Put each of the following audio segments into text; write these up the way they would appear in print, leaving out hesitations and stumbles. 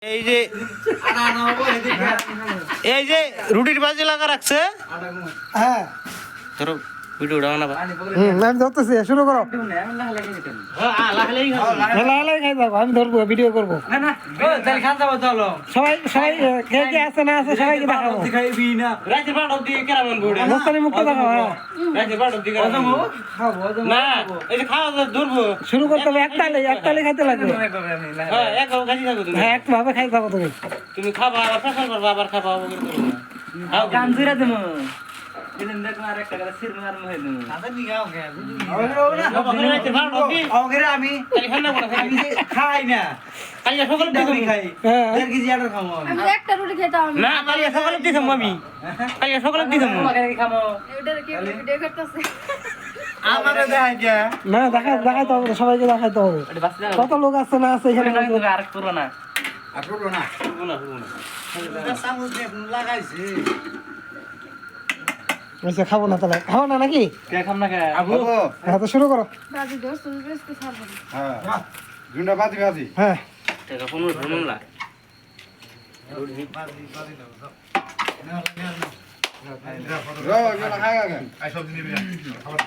এই যে এই যে রুটির বাজি লাগা রাখছে। হ্যাঁ ধরো ভিডিওটা বানাবা। আমি ধরতেছি, শুরু করো। লাগালেই খাই যাবো, আমি ধরবো, ভিডিও করবো। সবাই সবাই কে কে আছে না আছে সবাইকে দেখাবো। মোস্তানি মুখটা দেখাবো। শুরু করতে হবে, একটালে খাইতে লাগবে। হ্যাঁ, একটু ভাবে খাই যাবো তুমি। তুমি খাবা আবার ফেসাল করবা, আবার খাবা গান জুড়ে দেবো দিলেন দেখো আর একটা করে সির মার মহে দেবো আমি খাই না কালিয়া সকালে দিই খাই হ্যাঁ 1.5 কেজি আটা খাবো আমি একটা রুটি খেতাম না, কালিয়া সকালে দিই আমি কালিয়া সকালে দিই তোমাকে খাবো এটা কি ভিডিও করতেছে আমারে দেখাই যা না দেখাইতে হবে, সবাইকে দেখাইতে হবে। এটা বাসলে কত লোক আছে না আছে এখানে। আর করব না সামুজ দিয়ে লাগাইছি আচ্ছা, খাবো না তাহলে, খাবো না নাকি? কে খাম না কে আবু হ্যাঁ, তো শুরু করো। বাজি দোস্ত দোস্ত খাবো হ্যাঁ জুন্ডা বাজি বাজি হ্যাঁ টাকা ফোন ফোনলা রো জুন্ডা খাই আগে আই সবজি নিবি না খাবার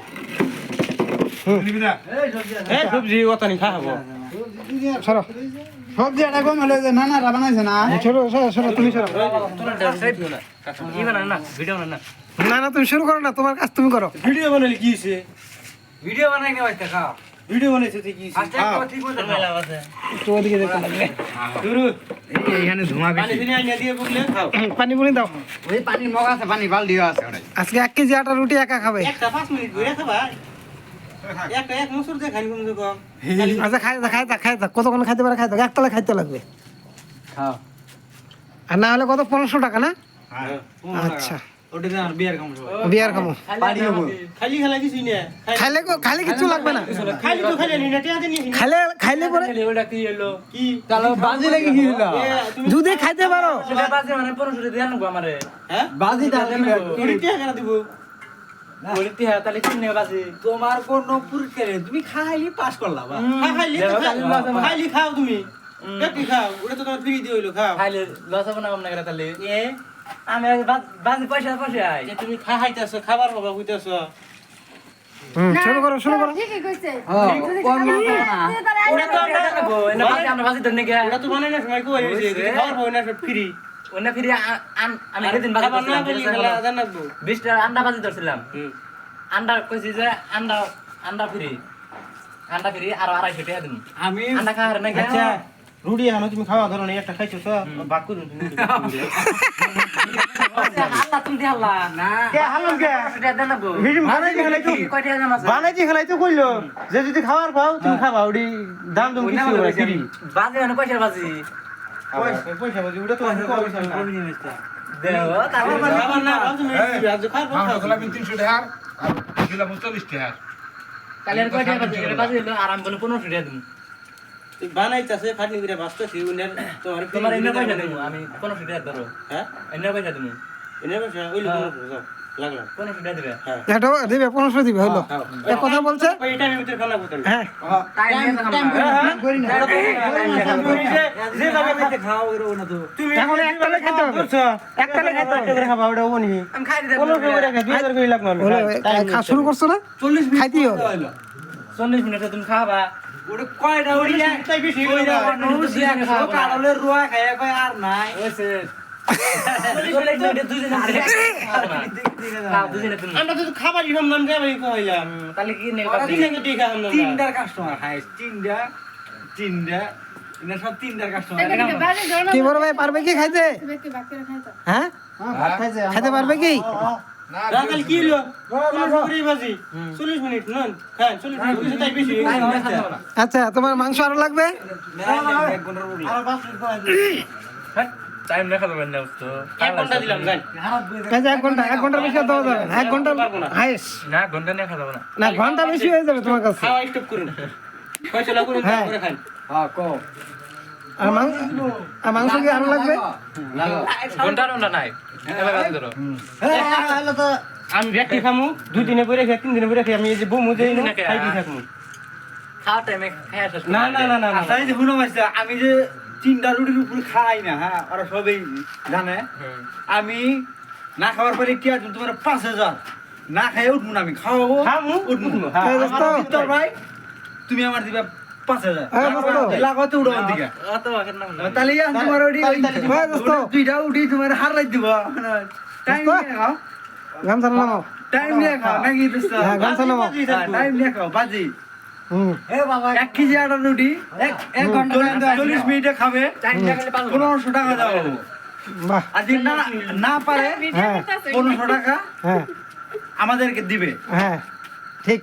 নিবি না এ সবজি ওতানি খাবো সরো সবজি এটা কম হলে যে নানারা বানাইছে না সরো তুমি সরো। কি বানান না ভিডিও বানান না না তুমি শুরু করো না, তোমার কাজ তুমি করো। ভিডিও বানালি কি হইছে? ভিডিও বানাই না ভাই খাও ভিডিও বানাইছে তুই কি হইছে? আস্তে ঠিক মতো মেলা আছে একটু ওদিকে দেখতে লাগবে। শুরু এইখানে ধোঁয়া পানি দিনে আইনা দিয়ে বকলে খাও। পানি পুনি দাও। ওই পানির মগ আছে পানি বালতিও আছে ওটাই আজকে 1 কেজি আটা রুটি একা খাবে। একটা 5 মিনিট ঘুরে খাবা। একটা এক মুসুর দে খাই কম কম। আচ্ছা, খাই যা কতক্ষণ খাইতে পারে, খাই যা একতলা খাইতে লাগবে। খাও আর না হলে কত, 1500 টাকা না? হ্যাঁ আচ্ছা, ওটা দিয়ে আর বিয়ার খামো বিয়ার খামো। পানি হবো খালি খালা কিছু না। খাইলে কিছু লাগবে না। খালি তো খালি নি না টিয়া দেনি। খাইলে পরে ওটা কি হলো কি চলো বাজি লাগি কি হলো তুমি যদি খাইতে পারো। সেটা বাজি মানে 1500 দিয়ে আনবো আমারে হ্যাঁ বাজি দাও কুড়ি টাকা কেন দিব? বলতে হ্যাঁ তাহলে কিনে বাজি তোমার কোন পুরস্কার তুমি খাইলি পাস করলা বা খাইলি তো খাইলি খাও তুমি। পেটি খাও, ওটা তো তোমার ফ্রি দিয়ে হইলো খাও। খাইলে লস হবে না কম না করে তাহলে এ আমি বাজি পয়সা আই যে তুমি খাইতেছো খাবার বাবা হইতেছো। শুরু করো। ঠিকই কইছে ওটা তো আমরা দেবো এনে বাজি আমরা বাজি ধরনে গে ওটা তো বানাই না সময় কই হইছে যদি খাবার পাও না সব ফ্রি। ওনে ফিরে আমি আরেকদিন বাজি খাবার না বলি খেলা ধরছিলাম জানাবো। 20 টা আন্ডা বাজি ধরছিলাম আন্ডা কইছি যে আন্ডা ফ্রি আর 250 টাকা দিন আমি আন্ডা খাওয়ার না গে আচ্ছা রুটি আনো তুমি খাওয়া ধরো না একটা খাইছো তো বাক করুন তুমি। আল্লাহ তুমি দি আল্লাহ না কে হালাল কে এটা দেন না গো বানাই খেলাই তো কয়টা জাম আছে বানাই খেলাই তো কইলো যে যদি খাবার পাও তুমি খাবা ওডি দাম তুমি কিছু হবে ফ্রি। বাজি মানে পয়সা বাজি পয়সা বাজি ওটা তো আমি কইছি না। দেও তারপর খাবার না পাও তুমি আজ খাবার খাও। খাওয়া আমি 300 টাকা আর দিলাম 40 টাকা কালের কয়টা বাজি বাজি হলো আরাম করে 1500 টাকা দিন বানাইতাছে খাটনি করে বাঁচতেছি উনার তোমার এনে পয়সা দেবো আমি 1500 টাকা ধরো হ্যাঁ এনে পয়সা দেবো এনে পয়সা ওইলো যাও লাগলা 1500 টাকা দিবে হ্যাঁ এটা দিবে 1500 দিবে, হইলো। এক কথা বলছে। এটা আমি ভিতর খানা বোতল হ্যাঁ টাইম যে যাবে খাইতে খাও এরো না তো তুমি এখন একতলে খাইতে হবে। একতলে খাইতে হবে। করে খাবা ওটা ওনি আমি খাই দিতে 1500 করে খাই 2000 করে লাগবে হলো, খাওয়া শুরু করছো না? 40 মিনিট খাইতেই হবে। 40 মিনিটে তুমি খাবা ওরে কয়টা ওড়ি তাই বেশি ওইটা নরসিয়া খাও কারলে রুয়া খায় কয় আর নাই হইছে 40 মিনিটে দুইজনে খাও দুইজনে তুমি আমরা তো খাবার দিলাম নাম যাবে কইলাম তাহলে কি নেই ওরা দিনে দেখা আমরা তিনটার কাস্টমার খায় তিনটা এনে সব তিনটার কাস্টমার বাজি ধরো কি বড় ভাই, পারবে কি খাইতে? ব্যক্তি বাক্যে খাইতো হ্যাঁ, খাইতে পারবে কি? রাখাল কি হলো 1500 করে বাজি 40 মিনিট নন খান 40 মিনিট তাই বেশি আচ্ছা, তোমার মাংস আরো লাগবে? আর 5 মিনিট করে টাইম দেখা যাবে না তো 1 ঘন্টা দিলাম জান আচ্ছা, 1 ঘন্টার বেশি আর দেওয়া যাবে না। 1 ঘন্টা হাইস না ঘন্টা দেখা যাবে না না, ঘন্টা বেশি হয়ে যাবে তোমার কাছে। খাওয়া স্টপ করুন পয়সা করুন হ্যাঁ। তারপরে খান হ্যাঁ কো আর মাংস কি আরো লাগবে? ঘন্টা না নাই এবার বাজি ধরো আমি ব্যক্তি খামু 2 দিনে পরে খাই 3 দিনে পরে খাই আমি এই যে বমু যে খাই কি থাকমু খাওয়া টাইমে খায় আসছ না না না না আচ্ছা এই যে হুনো মাইছে আমি যে তিনটা রুটির উপরে খাই না, হ্যাঁ ওরা সবাই জানে। আমি না খাওয়ার পরে কি আছে তোমার 5,000 না খাই উঠবো না, আমি খাওয়াবো খামু, উঠবো। উঠবো। হ্যাঁ, এই আমার দোস্ত। দিতে হবে ভাই, তুমি আমার দিবা 5,000 এই দোস্ত। লাগাতে উঠো আমার দিকে অত বাকের নাম না। তাহলে আমি তোমার ওই এই দোস্ত। দুইটা উঠি তোমার হারাই দিব। টাইম দোস্ত। নিয়ে খাও, গামছা নামাও। টাইম নিয়ে খাও নাকি দোস্ত? হ্যাঁ, গামছা নামাও। টাইম নিয়ে খাও বাজি। হুম। 1 কেজি আটা রুটি 1 ঘন্টা 40 মিনিটে খাবে, 1500 টাকা দাও। বাহ। আর যদি না পারে হ্যাঁ 1500 টাকা হ্যাঁ আমাদেরকে দিবে। হ্যাঁ ঠিক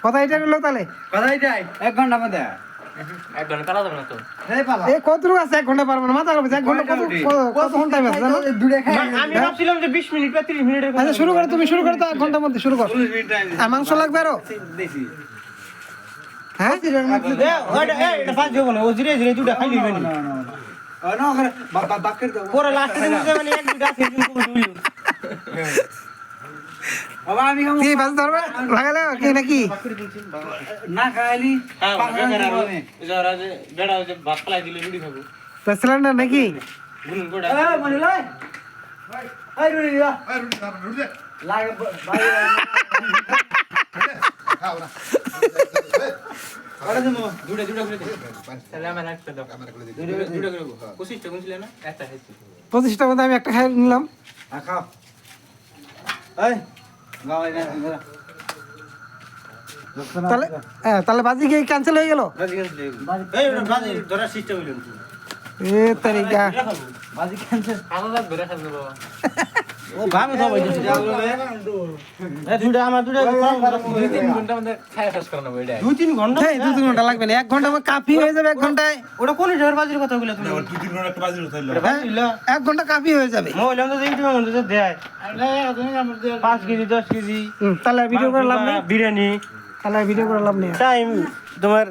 কথা এটা রইলো তাহলে। কথা এটাই, 1 ঘন্টা মধ্যে এক ঘন্টা পালা যাবে না তো। এই কতটুকু আছে 1 ঘন্টা পারবো না, মাথা খারাপ হয়েছে। 1 ঘন্টা কত টাইম আছে জানো? আমি ভাবছিলাম যে 20 মিনিট বা 30 মিনিটের কথা। আচ্ছা শুরু করো, তুমি শুরু করো তো, 1 ঘন্টার মধ্যে শুরু করো। 40 মিনিট টাইম আর মাংস লাগবে আরো? দিছি। হ্যাঁ এটা বাদ যাবো না, ও ধীরে ধীরে দুটা খাই লিবে নি। না ওখানে বাক্কের দাও। পরে লাস্টে দিতে মানে এক দুটা আছে কিন্তু দুই। বাবা আমি খাবো কি বাজ ধরবে লাগালে কি নাকি? না খাইলি হ্যাঁ, 5,000 বেকার দিব আর আমি। যারা যে বেড়া যে ভাত ফলাই দিলে রুটি খাবো। তো সিলিন্ডার নাকি? গুনুন কোড়া। এই মনিলাই, এই রুটি দিবা। এই রুটি দাও, রুটি দে। লাগে ভাই খাও না। আরে দেবো। দুটা দুটা করে দে। পানি তাহলে আমার একটা দাও। ক্যামেরা খুলে দিই। দুটা দুটা করে দেবো। 25 টাকা ছিল না? একটা খাইছি। 25টার মধ্যে আমি একটা খাই নিলাম। খাও। এই গাও এই না। তাহলে তাহলে বাজি কি ক্যান্সেল হয়ে গেল? বাজি গেছে। এই ওটা বাজি ধরার সিস্টেম হইল না। এ তারিকা বাজি ক্যান্সেল। আলাদা ধরে খাবো বাবা। ও ভাবে সবাই দিছে। এই দুটা আমার দুটা 2-3 ঘন্টা মধ্যে খাই শেষ করে নেব এটা। 2-3 ঘন্টা? এই 2-3 ঘন্টা লাগবে না, 1 ঘন্টা আমার কাফি হয়ে যাবে। 1 ঘন্টায় ওটা কোন হিসাবের বাজির কথা বলে তুমি? 2-3 ঘন্টা একটা বাজি উঠাইলো। এটা বাজি হইলো? 1 ঘন্টা কাফি হয়ে যাবে। মহিলা তো এইটা মধ্যে দেয় 5 কেজি 10 কেজি তাহলে ভিডিও করে লাভ নেই, বিরিয়ানি তাহলে ভিডিও করে লাভ নেই। টাইম তোমার